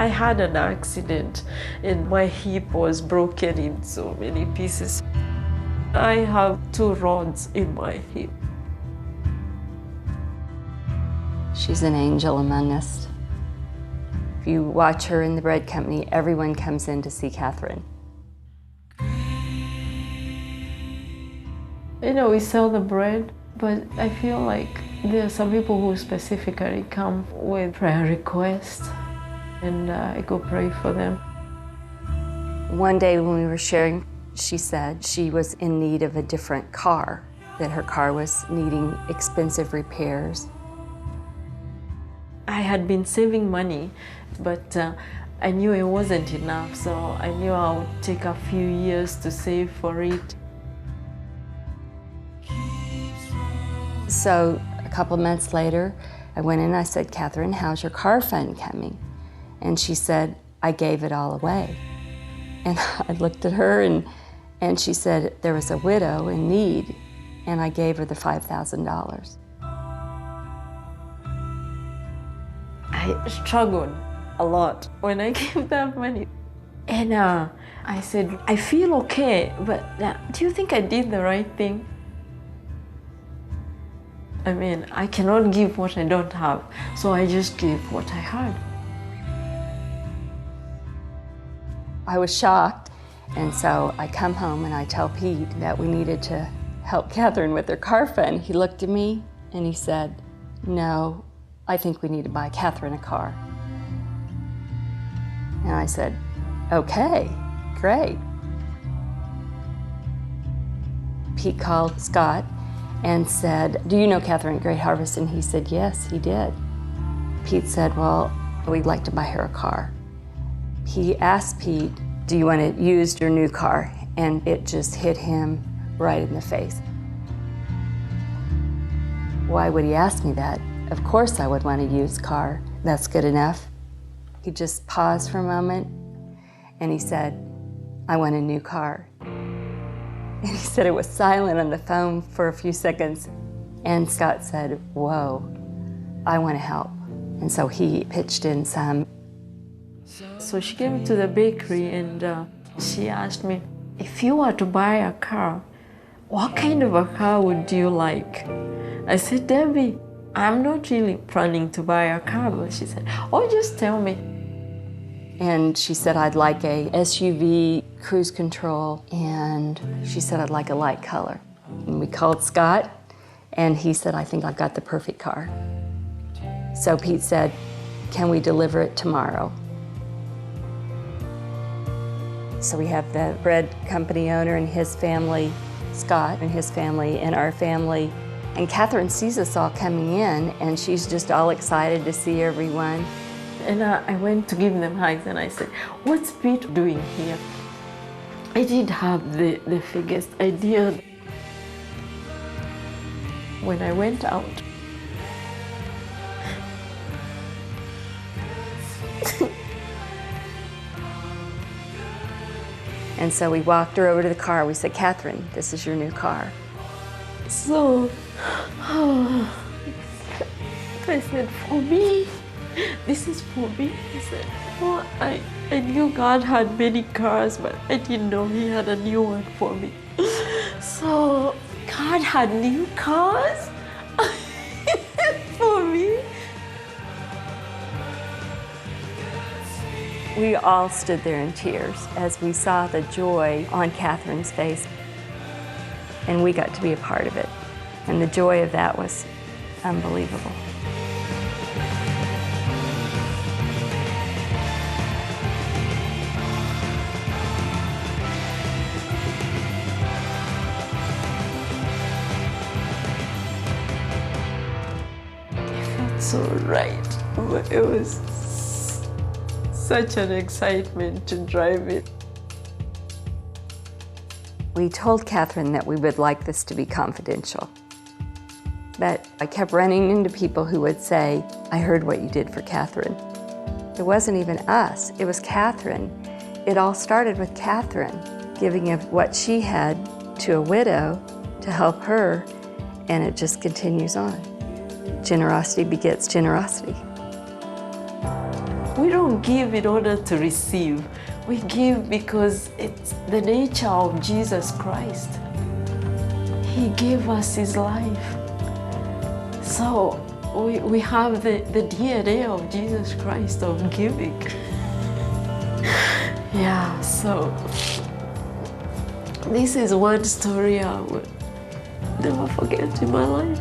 I had an accident and my hip was broken in so many pieces. I have 2 rods in my hip. She's an angel among us. If you watch her in the bread company, everyone comes in to see Catherine. You know, we sell the bread, but I feel like there are some people who specifically come with prayer requests, and I go pray for them. One day when we were sharing, she said she was in need of a different car, that her car was needing expensive repairs. I had been saving money, but I knew it wasn't enough, so I knew I would take a few years to save for it. So a couple months later, I went in and I said, Catherine, how's your car fund coming? And she said, I gave it all away. And I looked at her and she said there was a widow in need, and I gave her the $5,000. I struggled a lot when I gave that money. And I said, I feel okay, but do you think I did the right thing? I mean, I cannot give what I don't have, so I just gave what I had. I was shocked, and so I come home and I tell Pete that we needed to help Catherine with her car fund. He looked at me and he said, no, I think we need to buy Catherine a car. And I said, okay, great. Pete called Scott and said, do you know Catherine at Great Harvest? And he said, yes, he did. Pete said, well, we'd like to buy her a car. He asked Pete, do you want to use your new car? And it just hit him right in the face. Why would he ask me that? Of course I would want a used car. That's good enough. He just paused for a moment and he said, I want a new car. And he said it was silent on the phone for a few seconds. And Scott said, whoa, I want to help. And so he pitched in some. So she came to the bakery and she asked me, if you were to buy a car, what kind of a car would you like? I said, Debbie, I'm not really planning to buy a car. But she said, oh, just tell me. And she said, I'd like a SUV, cruise control, and she said, I'd like a light color. And we called Scott, and he said, I think I've got the perfect car. So Pete said, can we deliver it tomorrow? So we have the bread company owner and his family, Scott and his family, and our family. And Catherine sees us all coming in, and she's just all excited to see everyone. And I went to give them hugs, and I said, what's Pete doing here? I didn't have the biggest idea. When I went out, and so we walked her over to the car. We said, Catherine, this is your new car. so I said, for me? This is for me? I said, oh, I knew God had many cars, but I didn't know He had a new one for me. So God had new cars for me? We all stood there in tears as we saw the joy on Catherine's face. And we got to be a part of it. And the joy of that was unbelievable. So right, it was such an excitement to drive it. We told Catherine that we would like this to be confidential. But I kept running into people who would say, I heard what you did for Catherine. It wasn't even us, it was Catherine. It all started with Catherine giving of what she had to a widow to help her, and it just continues on. Generosity begets generosity. We don't don't give in order to receive. We give because it's the nature of Jesus Christ. He gave us his life. So we have the DNA of Jesus Christ of giving. Yeah, so this is one story I would never forget in my life.